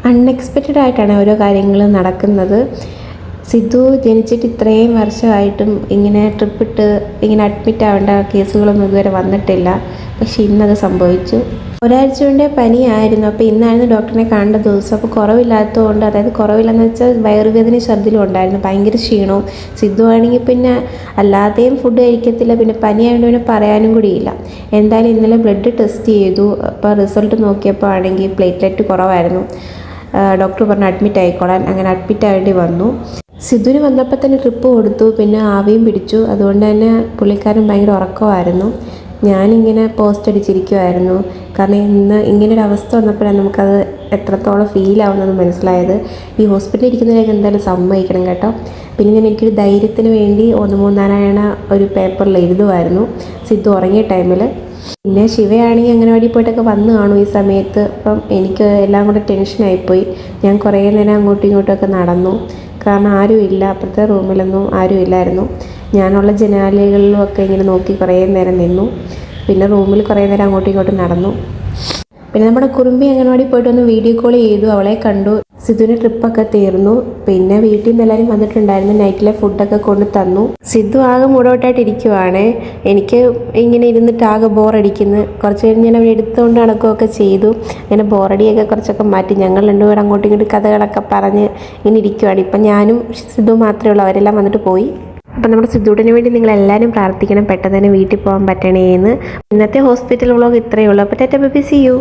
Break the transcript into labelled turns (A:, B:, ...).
A: Unexpected ആയിട്ടാണ് ഓരോ കാര്യങ്ങൾ നടക്കുന്നത്. സിദ്ധു ജനിച്ചിട്ട് ഇത്രയും വർഷമായിട്ടും ഇങ്ങനെ ട്രിപ്പിട്ട് ഇങ്ങനെ അഡ്മിറ്റ് ആവേണ്ട കേസുകളൊന്നും ഇതുവരെ വന്നിട്ടില്ല. പക്ഷെ ഇന്നത് സംഭവിച്ചു. ഒരാഴ്ച കൊണ്ടേ പനിയായിരുന്നു. അപ്പോൾ ഇന്നായിരുന്നു ഡോക്ടറിനെ കാണേണ്ട ദിവസം. അപ്പോൾ കുറവില്ലാത്തതുകൊണ്ട്, അതായത് കുറവില്ലെന്ന് വെച്ചാൽ വയറുവേദന ഛർദിലും ഉണ്ടായിരുന്നു, ഭയങ്കര ക്ഷീണവും. സിദ്ധു ആണെങ്കിൽ പിന്നെ അല്ലാതെയും ഫുഡ് കഴിക്കത്തില്ല, പിന്നെ പനിയായതുകൊണ്ട് പിന്നെ പറയാനും കൂടിയില്ല. എന്തായാലും ഇന്നലെ ബ്ലഡ് ടെസ്റ്റ് ചെയ്തു. അപ്പോൾ റിസൾട്ട് നോക്കിയപ്പോൾ ആണെങ്കിൽ പ്ലേറ്റ്ലെറ്റ് കുറവായിരുന്നു. ഡോക്ടർ പറഞ്ഞു അഡ്മിറ്റ് ആയിക്കോളാൻ. അങ്ങനെ അഡ്മിറ്റ് ആവേണ്ടി വന്നു. സിദ്ധുവിന് വന്നപ്പോൾ തന്നെ ട്രിപ്പ് കൊടുത്തു, പിന്നെ ആവിയും പിടിച്ചു. അതുകൊണ്ട് തന്നെ പുള്ളിക്കാരൻ ഭയങ്കര ഉറക്കമായിരുന്നു. ഞാനിങ്ങനെ പോസ്റ്റ് അടിച്ചിരിക്കുമായിരുന്നു. കാരണം ഇന്ന് ഇങ്ങനൊരവസ്ഥ വന്നപ്പോഴാണ് നമുക്കത് എത്രത്തോളം ഫീലാവുന്നത് മനസ്സിലായത്. ഈ ഹോസ്പിറ്റലിൽ ഇരിക്കുന്നതിനൊക്കെ എന്തായാലും സമ്മതിക്കണം കേട്ടോ. പിന്നെ എനിക്കൊരു ധൈര്യത്തിന് വേണ്ടി 1-3 നാരായണ ഒരു പേപ്പറിൽ എഴുതുമായിരുന്നു സിദ്ധു ഉറങ്ങിയ ടൈമിൽ. പിന്നെ ശിവയാണെങ്കിൽ അംഗനവാടി പോയിട്ടൊക്കെ വന്ന് കാണും ഈ സമയത്ത്. അപ്പം എനിക്ക് എല്ലാം കൂടെ ടെൻഷനായിപ്പോയി. ഞാൻ കുറേ നേരം അങ്ങോട്ടും ഇങ്ങോട്ടുമൊക്കെ നടന്നു. കാരണം ആരുമില്ല, അപ്പുറത്തെ റൂമിലൊന്നും ആരും ഇല്ലായിരുന്നു. ഞാനുള്ള ജനാലകളിലും ഒക്കെ ഇങ്ങനെ നോക്കി കുറേ നേരം നിന്നു. പിന്നെ റൂമിൽ കുറേ നേരം അങ്ങോട്ടും ഇങ്ങോട്ടും നടന്നു. പിന്നെ നമ്മുടെ കുറുമ്പി അംഗനവാടി പോയിട്ട് ഒന്ന് വീഡിയോ കോൾ ചെയ്തു, അവളെ കണ്ടു. സിദ്ധുവിൻ്റെ ട്രിപ്പൊക്കെ തീർന്നു. പിന്നെ വീട്ടിൽ നിന്ന് എല്ലാവരും വന്നിട്ടുണ്ടായിരുന്നു. നൈറ്റിലെ ഫുഡൊക്കെ കൊണ്ട് തന്നു. സിദ്ധു ആകെ മൂടോട്ടായിട്ട് ഇരിക്കുവാണ്. എനിക്ക് ഇങ്ങനെ ഇരുന്നിട്ട് ആകെ ബോറടിക്കുന്നു. കുറച്ച് കഴിഞ്ഞ് ഞാൻ അവിടെ എടുത്തുകൊണ്ട് നടക്കുകയൊക്കെ ചെയ്തു. അങ്ങനെ ബോറടിയൊക്കെ കുറച്ചൊക്കെ മാറ്റി. ഞങ്ങൾ രണ്ടുപേരും അങ്ങോട്ടും ഇങ്ങോട്ടും കഥകളൊക്കെ പറഞ്ഞ് ഇങ്ങനെ ഇരിക്കുവാണ്. ഇപ്പം ഞാനും സിദ്ധു മാത്രമേ ഉള്ളൂ, അവരെല്ലാം വന്നിട്ട് പോയി. അപ്പം നമ്മുടെ സിദ്ധുവിന് വേണ്ടി നിങ്ങളെല്ലാവരും പ്രാർത്ഥിക്കണം, പെട്ടെന്ന് തന്നെ വീട്ടിൽ പോകാൻ പറ്റണേന്ന്. ഇന്നത്തെ ഹോസ്പിറ്റൽ വ്ളോഗ് ഇത്രയേ ഉള്ളൂ. അപ്പോൾ tata bye bye, see U.